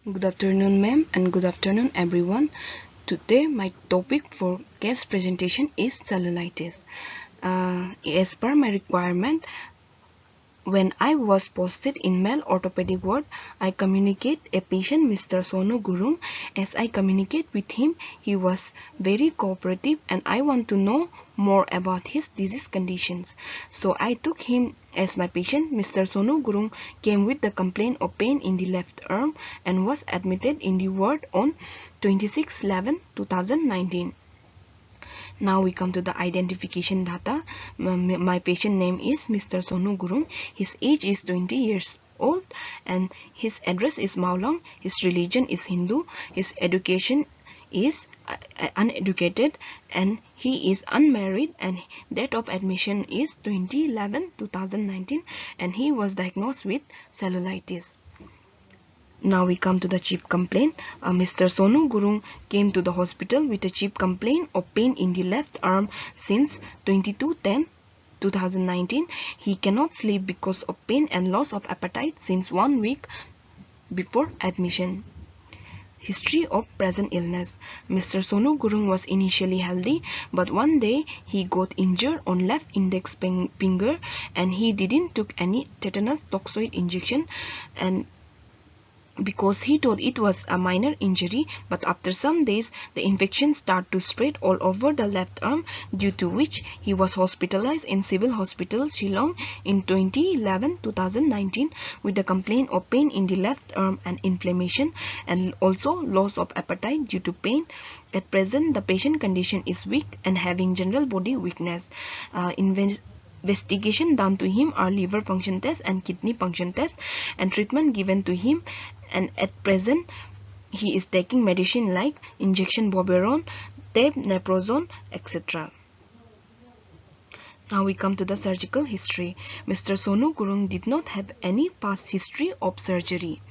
Good afternoon, ma'am, and good afternoon, everyone. Today, my topic for guest presentation is cellulitis. As per my requirement, when I was posted in male orthopedic ward, I communicate a patient, Mr. Sonu Gurung. As I communicate with him, he was very cooperative and I want to know more about his disease conditions. So I took him as my patient. Mr. Sonu Gurung came with the complaint of pain in the left arm and was admitted in the ward on 26/11/2019. Now we come to the identification data. My patient name is Mr. Sonu Gurung. His age is 20 years old and his address is Maulang. His religion is Hindu. His education is uneducated and he is unmarried, and date of admission is 20/11/2019, and he was diagnosed with cellulitis. Now we come to the chief complaint. Mr. Sonu Gurung came to the hospital with a chief complaint of pain in the left arm since 22/10/2019. He cannot sleep because of pain and loss of appetite since 1 week before admission. History of present illness. Mr. Sonu Gurung was initially healthy, but one day he got injured on left index finger and he didn't took any tetanus toxoid injection, and because he thought it was a minor injury, but after some days the infection started to spread all over the left arm, due to which he was hospitalized in Civil Hospital Shillong in 2011/2019 with a complaint of pain in the left arm and inflammation and also loss of appetite due to pain. At present, the patient condition is weak and having general body weakness. Investigation done to him are liver function test and kidney function test, and treatment given to him, and at present he is taking medicine like injection boberon, tape, naproxen, etc. Now we come to the surgical history. Mr. Sonu Gurung did not have any past history of surgery.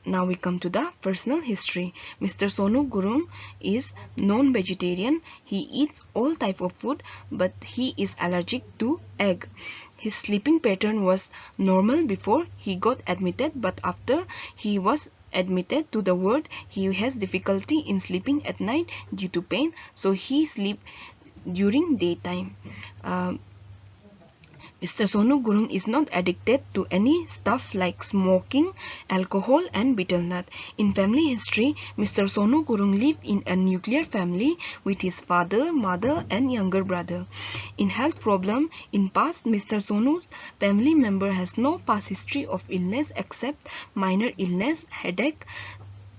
Now we come to the personal history. Mr. Sonu Gurung is non-vegetarian. He eats all type of food, but he is allergic to egg. His sleeping pattern was normal before he got admitted, but after he was admitted to the ward, he has difficulty in sleeping at night due to pain, so he sleep during daytime. Mr. Sonu Gurung is not addicted to any stuff like smoking, alcohol and betel nut. In family history, Mr. Sonu Gurung lived in a nuclear family with his father, mother and younger brother. In health problem, in past, Mr. Sonu's family member has no past history of illness except minor illness, headache,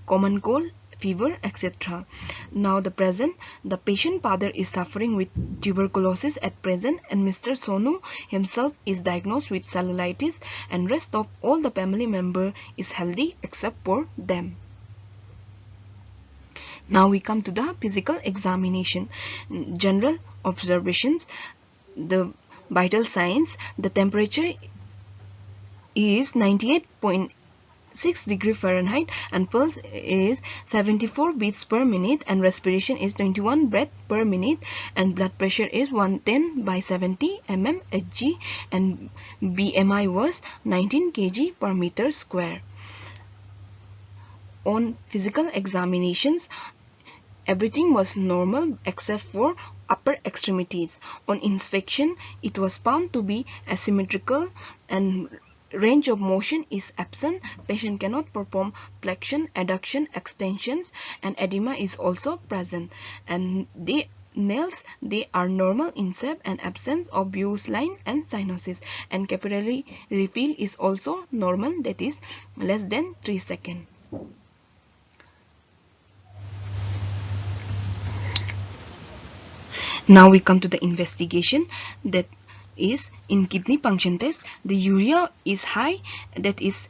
common cold, fever, etc. Now the present, the patient father is suffering with tuberculosis at present, and Mr. Sonu himself is diagnosed with cellulitis, and rest of all the family member is healthy except for them. Now we come to the physical examination. General observations, the vital signs, the temperature is 98.6 degree Fahrenheit and pulse is 74 beats per minute and respiration is 21 breath per minute and blood pressure is 110/70 mmHg and BMI was 19 kg per meter square. On physical examinations, everything was normal except for upper extremities. On inspection, it was found to be asymmetrical and range of motion is absent. Patient cannot perform flexion, adduction, extensions, and edema is also present. And the nails, they are normal in shape and absence of Bu's line and cyanosis. And capillary refill is also normal, that is less than 3 seconds. Now we come to the investigation, that is in kidney function test. The urea is high, that is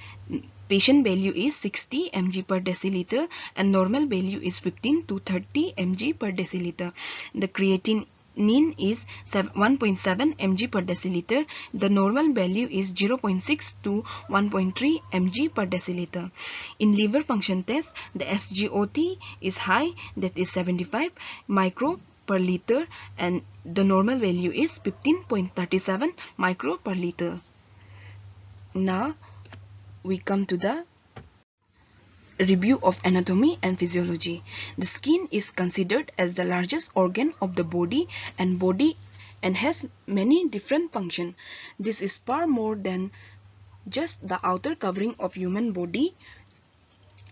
patient value is 60 mg per deciliter and normal value is 15 to 30 mg per deciliter. The creatinine is 1.7 mg per deciliter. The normal value is 0.6 to 1.3 mg per deciliter. In liver function test, the SGOT is high, that is 75 micro per liter, and the normal value is 15.37 micro per liter. Now we come to the Review of anatomy and physiology. The skin is considered as the largest organ of the body and has many different functions. This is far more than just the outer covering of human body.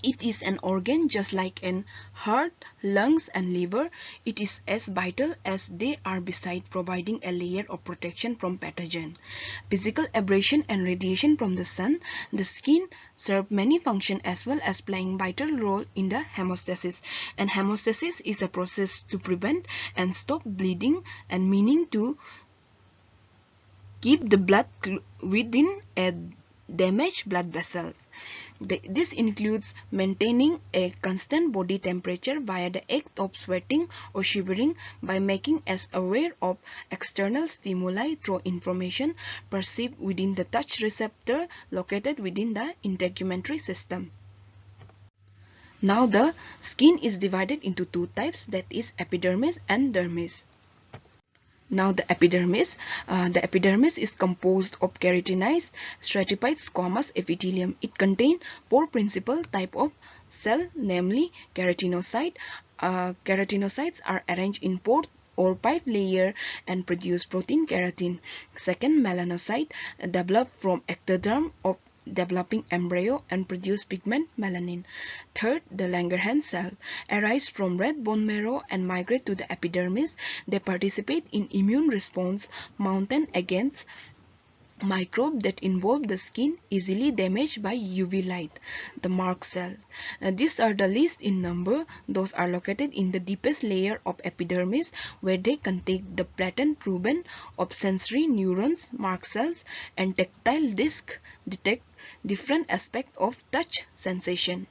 It is an organ just like an heart, lungs and liver. It is as vital as they are besides providing a layer of protection from pathogen. Physical abrasion and radiation from the sun. The skin serves many functions as well as playing vital role in the hemostasis. And hemostasis is a process to prevent and stop bleeding and meaning to keep the blood within a damaged blood vessels. This includes maintaining a constant body temperature via the act of sweating or shivering by making us aware of external stimuli through information perceived within the touch receptor located within the integumentary system. Now the skin is divided into two types, that is epidermis and dermis. Now the epidermis. The epidermis is composed of keratinized stratified squamous epithelium. It contains four principal types of cell, namely keratinocyte. Keratinocytes are arranged in four or five layers and produce protein keratin. Second, melanocyte develop from ectoderm of developing embryo and produce pigment melanin. Third, the Langerhans cell arise from red bone marrow and migrate to the epidermis. They participate in immune response mounted against microbes that involve the skin easily damaged by UV light. The Mark cell. These are the least in number. Those are located in the deepest layer of epidermis where they contain the pattern proven of sensory neurons, Mark cells, and tactile disc detect different aspects of touch sensation.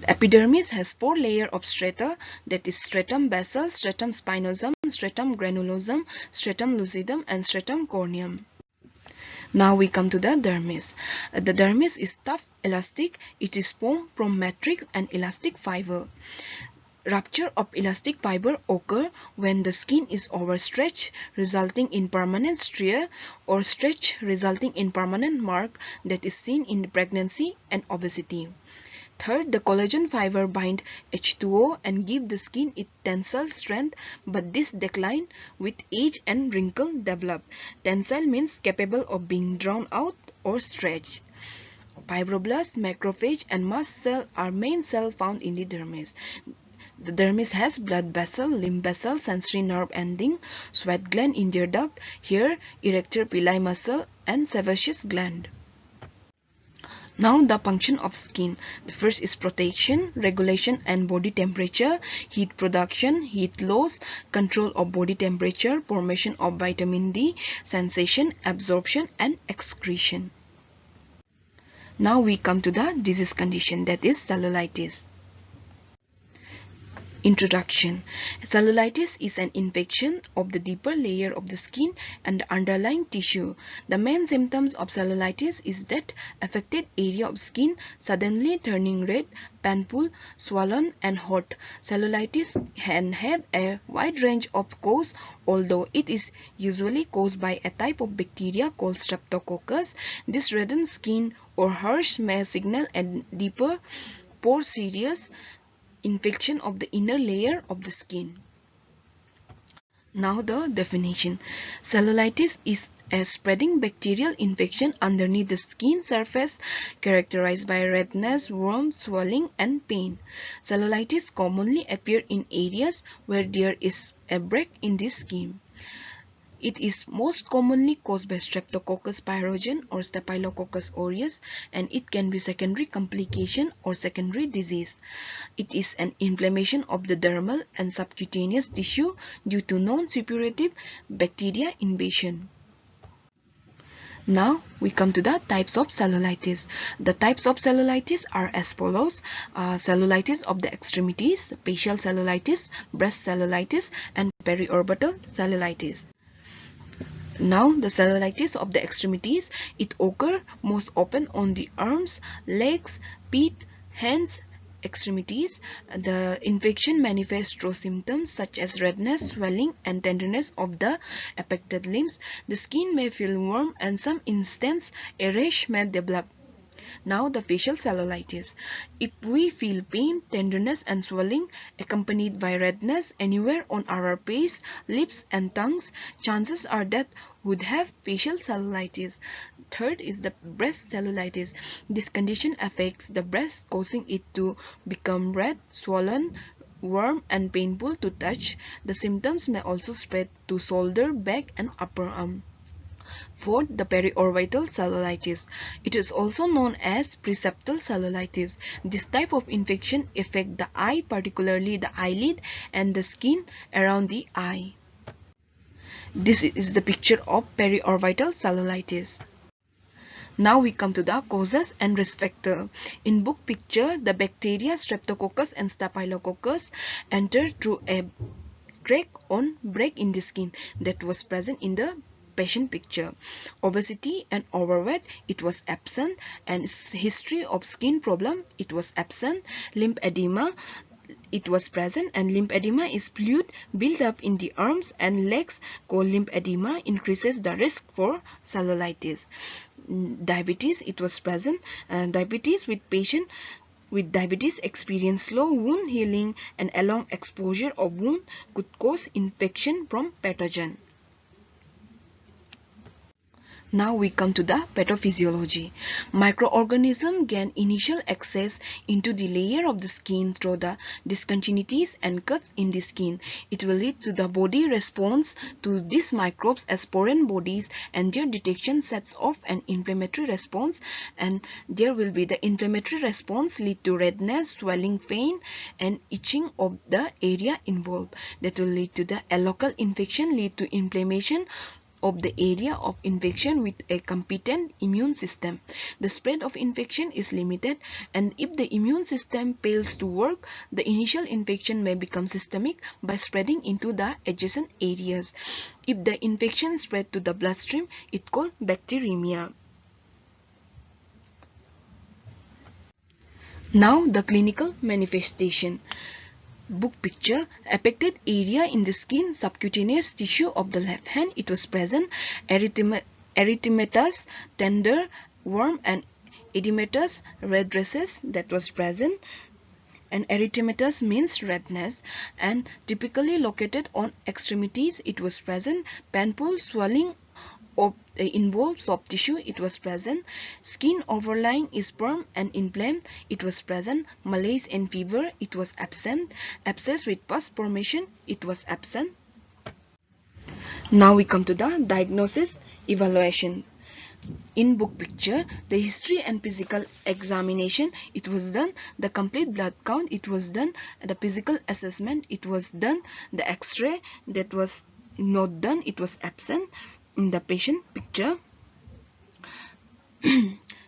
The epidermis has four layers of strata, that is stratum basal, stratum spinosum, stratum granulosum, stratum lucidum and stratum corneum. Now we come to the dermis. The dermis is tough, elastic. It is formed from matrix and elastic fiber. Rupture of elastic fiber occur when the skin is overstretched, resulting in permanent striae, or stretch resulting in permanent mark that is seen in pregnancy and obesity. Third, the collagen fiber bind H2O and give the skin its tensile strength, but this decline with age and wrinkle develop. Tensile means capable of being drawn out or stretched. Fibroblasts, macrophage and mast cell are main cells found in the dermis. The dermis has blood vessel, lymph vessel, sensory nerve ending, sweat gland in their duct, hair, erector pili muscle and sebaceous gland. Now the function of skin. The first is protection, regulation and body temperature, heat production, heat loss, control of body temperature, formation of vitamin D, sensation, absorption and excretion. Now we come to the disease condition, that is cellulitis. Introduction. Cellulitis is an infection of the deeper layer of the skin and the underlying tissue. The main symptoms of cellulitis is that affected area of skin suddenly turning red, painful, swollen and hot. Cellulitis can have a wide range of cause, although it is usually caused by a type of bacteria called streptococcus. This reddened skin or harsh may signal a deeper, more serious infection of the inner layer of the skin. Now the definition. Cellulitis is a spreading bacterial infection underneath the skin surface characterized by redness, warmth, swelling and pain. Cellulitis commonly appear in areas where there is a break in the skin. It is most commonly caused by Streptococcus pyogenes or Staphylococcus aureus, and it can be secondary complication or secondary disease. It is an inflammation of the dermal and subcutaneous tissue due to non-suppurative bacteria invasion. Now we come to the types of cellulitis. The types of cellulitis are as follows. Cellulitis of the extremities, facial cellulitis, breast cellulitis and periorbital cellulitis. Now the cellulitis of the extremities, it occurs most often on the arms, legs, feet, hands, extremities. The infection manifests through symptoms such as redness, swelling and tenderness of the affected limbs. The skin may feel warm and some instances a rash may develop. Now the facial cellulitis. If we feel pain, tenderness and swelling accompanied by redness anywhere on our face, lips and tongues, chances are that would have facial cellulitis. Third is the breast cellulitis. This condition affects the breast, causing it to become red, swollen, warm and painful to touch. The symptoms may also spread to shoulder, back and upper arm. Fourth, the periorbital cellulitis. It is also known as preseptal cellulitis. This type of infection affects the eye, particularly the eyelid and the skin around the eye. This is the picture of periorbital cellulitis. Now we come to the causes and risk factor. In book picture, the bacteria Streptococcus and Staphylococcus enter through a crack on break in the skin that was present in the patient picture. Obesity and overweight, it was absent, and history of skin problem, it was absent. Lymphedema, it was present, and lymphedema is fluid built up in the arms and legs called lymphedema, increases the risk for cellulitis. Diabetes, it was present, and diabetes with patient with diabetes experience slow wound healing, and a long exposure of wound could cause infection from pathogen. Now we come to the pathophysiology. Microorganisms gain initial access into the layer of the skin through the discontinuities and cuts in the skin. It will lead to the body response to these microbes as foreign bodies, and their detection sets off an inflammatory response, and there will be the inflammatory response lead to redness, swelling, pain and itching of the area involved. That will lead to the a local infection, lead to inflammation of the area of infection with a competent immune system. The spread of infection is limited, and if the immune system fails to work, the initial infection may become systemic by spreading into the adjacent areas. If the infection spread to the bloodstream, it called bacteremia. Now the clinical manifestation. Book picture, affected area in the skin, subcutaneous tissue of the left hand, it was present, erythematous, tender, warm and edematous, red rashes, that was present, and erythematous means redness, and typically located on extremities, it was present, painful swelling of involved soft tissue, it was present, skin overlying is firm and inflamed, it was present, malaise and fever, it was absent, abscess with pus formation, it was absent. Now we come to the diagnosis evaluation. In book picture, the history and physical examination, it was done, the complete blood count, it was done, the physical assessment, it was done, the x-ray, that was not done, it was absent. In the patient picture,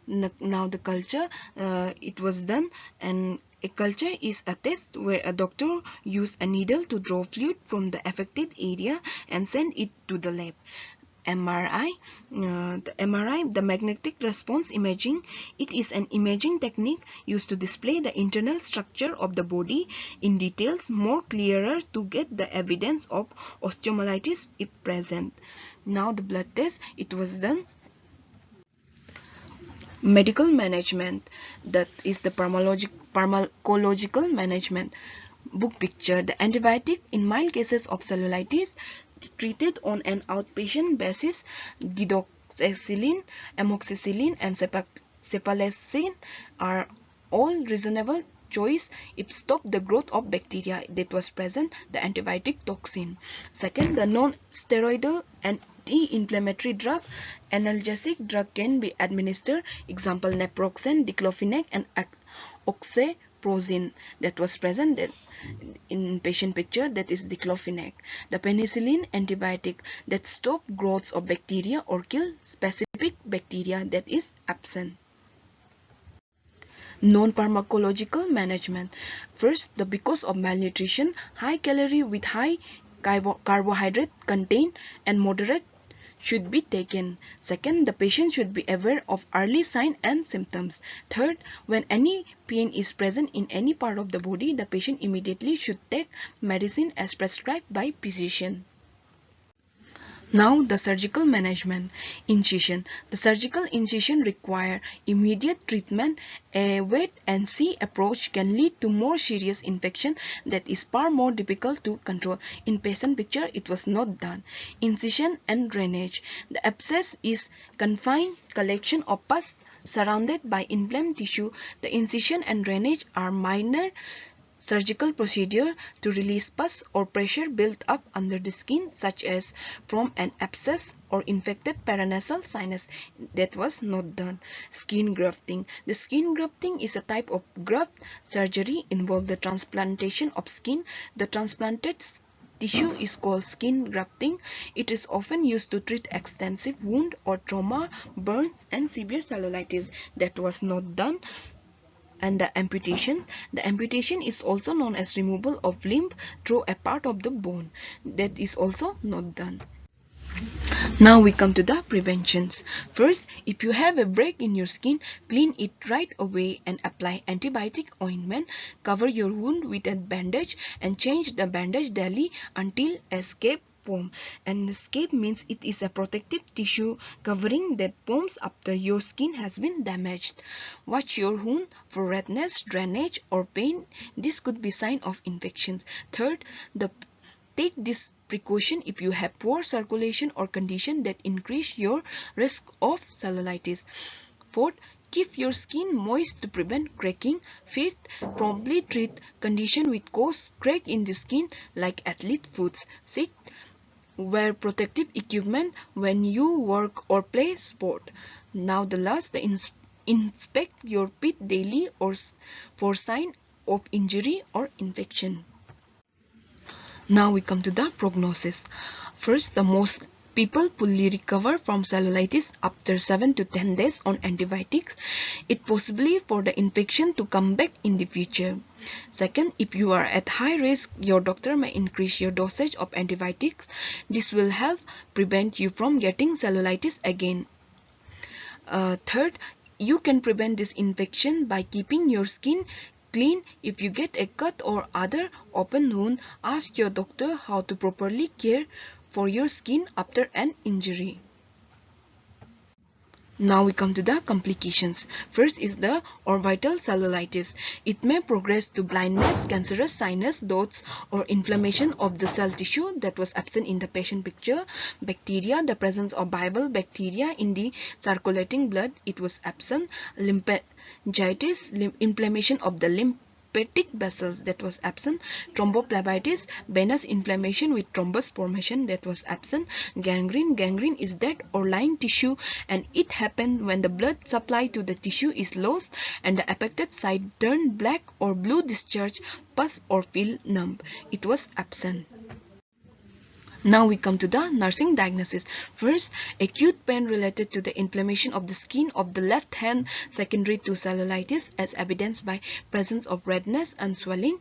now the culture, it was done, and a culture is a test where a doctor uses a needle to draw fluid from the affected area and send it to the lab. MRI, the MRI, the magnetic response imaging, it is an imaging technique used to display the internal structure of the body in details more clearer to get the evidence of osteomyelitis if present. Now the blood test, it was done. Medical management, that is the pharmacological management. Book picture, the antibiotic in mild cases of cellulitis treated on an outpatient basis, digoxin, amoxicillin and cephalosporin are all reasonable choice if stop the growth of bacteria that was present, the antibiotic toxin. Second, the non-steroidal anti-inflammatory drug, analgesic drug can be administered, example naproxen, diclofenac and oxyprozin, that was present in patient picture, that is diclofenac. The penicillin antibiotic that stop growths of bacteria or kill specific bacteria, that is absent. Non-pharmacological management. First, because of malnutrition, high calorie with high carbohydrate content and moderate should be taken. Second, the patient should be aware of early signs and symptoms. Third, when any pain is present in any part of the body, the patient immediately should take medicine as prescribed by physician. Now the surgical management. Incision. The surgical incision require immediate treatment. A wait and see approach can lead to more serious infection that is far more difficult to control. In patient picture it was not done. Incision and drainage. The abscess is confined collection of pus surrounded by inflamed tissue. The incision and drainage are minor surgical procedure to release pus or pressure built up under the skin, such as from an abscess or infected paranasal sinus. That was not done. Skin grafting. The skin grafting is a type of graft surgery involving the transplantation of skin. The transplanted tissue is called skin grafting. It is often used to treat extensive wound or trauma, burns, and severe cellulitis. That was not done. And the amputation. The amputation is also known as removal of limb through a part of the bone. That is also not done. Now we come to the preventions. First, if you have a break in your skin, clean it right away and apply antibiotic ointment. Cover your wound with a bandage and change the bandage daily until a scab forms. And scab means it is a protective tissue covering that forms after your skin has been damaged. Watch your wound for redness, drainage, or pain. This could be sign of infections. Third, take this precaution if you have poor circulation or condition that increase your risk of cellulitis. Fourth, keep your skin moist to prevent cracking. Fifth, promptly treat condition with cause crack in the skin like athlete foots. Sixth, wear protective equipment when you work or play sport. Now the last, inspect your pit daily or for sign of injury or infection. Now we come to the prognosis. First, the most people fully recover from cellulitis after 7 to 10 days on antibiotics. It possibly for the infection to come back in the future. Second, if you are at high risk, your doctor may increase your dosage of antibiotics. This will help prevent you from getting cellulitis again. Third, you can prevent this infection by keeping your skin clean. If you get a cut or other open wound, ask your doctor how to properly care for your skin after an injury. Now we come to the complications. First is the orbital cellulitis. It may progress to blindness, cancerous sinus nodes, or inflammation of the cell tissue that was absent in the patient picture. Bacteria, the presence of viable bacteria in the circulating blood, it was absent. Lymphangitis, inflammation of the lymphatic vessels, that was absent. Thrombophlebitis, venous inflammation with thrombus formation, that was absent. Gangrene, gangrene is dead or lying tissue, and it happens when the blood supply to the tissue is lost and the affected site turn black or blue, discharge pus or feel numb. It was absent. Now we come to the nursing diagnosis. First, acute pain related to the inflammation of the skin of the left hand secondary to cellulitis as evidenced by presence of redness and swelling.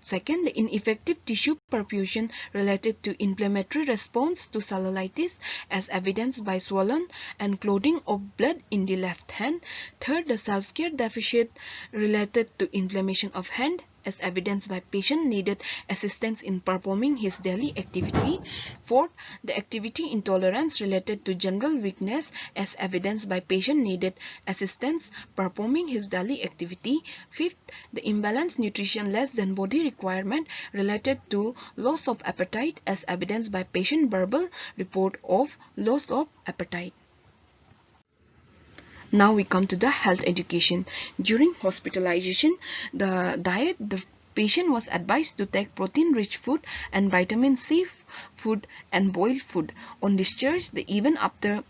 Second, the ineffective tissue perfusion related to inflammatory response to cellulitis as evidenced by swollen and clotting of blood in the left hand. Third, the self-care deficit related to inflammation of hand as evidenced by patient needed assistance in performing his daily activity. Fourth, the activity intolerance related to general weakness as evidenced by patient needed assistance performing his daily activity. Fifth, the imbalanced nutrition less than body requirement related to loss of appetite as evidenced by patient verbal report of loss of appetite. Now we come to the health education. During hospitalization, the diet, the patient was advised to take protein-rich food and vitamin C food and boiled food. On discharge, even after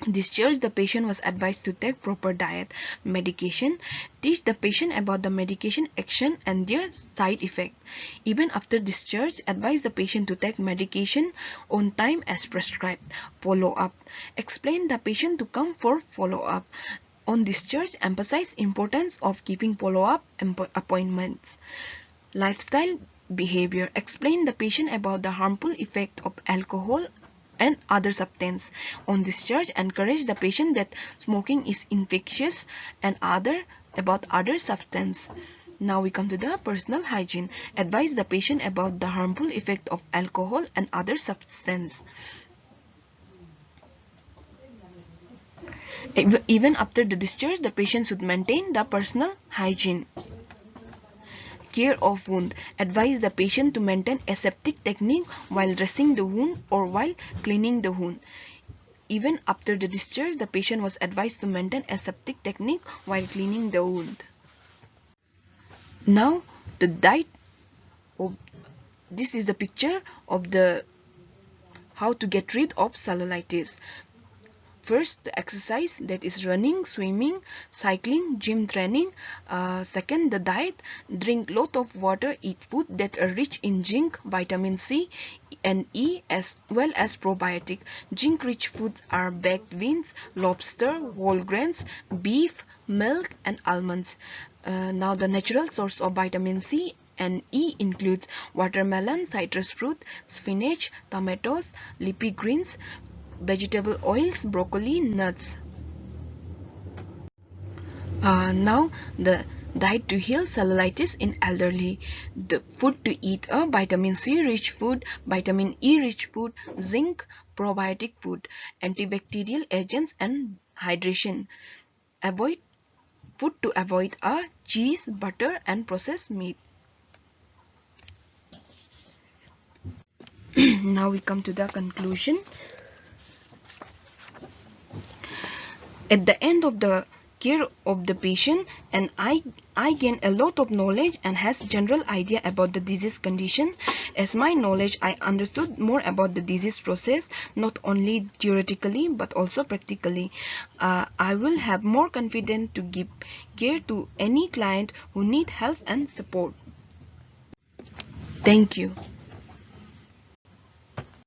discharge, the patient was advised to take proper diet. Medication. Teach the patient about the medication action and their side effect. Even after discharge, advise the patient to take medication on time as prescribed. Follow-up. Explain the patient to come for follow-up. On discharge, emphasize importance of keeping follow-up appointments. Lifestyle behavior. Explain the patient about the harmful effect of alcohol and other substance. On discharge, encourage the patient that smoking is infectious and about other substance. Now we come to the personal hygiene. Advise the patient about the harmful effect of alcohol and other substance. Even after the discharge, the patient should maintain the personal hygiene. Care of wound. Advise the patient to maintain aseptic technique while dressing the wound or while cleaning the wound. Even after the discharge, the patient was advised to maintain aseptic technique while cleaning the wound. Now, the diet of this is the picture of the how to get rid of cellulitis. First, the exercise, that is running, swimming, cycling, gym training. Second, the diet, drink lot of water, eat food that are rich in zinc, vitamin C and E, as well as probiotic. Zinc rich foods are baked beans, lobster, whole grains, beef, milk and almonds. Now the natural source of vitamin C and E includes watermelon, citrus fruit, spinach, tomatoes, leafy greens, vegetable oils, broccoli, nuts. Now the diet to heal cellulitis in elderly. The food to eat are vitamin C rich food, vitamin E rich food, zinc, probiotic food, antibacterial agents and hydration. Avoid food to avoid are cheese, butter and processed meat. Now we come to the conclusion. At the end of the care of the patient, and I gain a lot of knowledge and has general idea about the disease condition. As my knowledge, I understood more about the disease process, not only theoretically but also practically. I will have more confidence to give care to any client who need help and support. Thank you.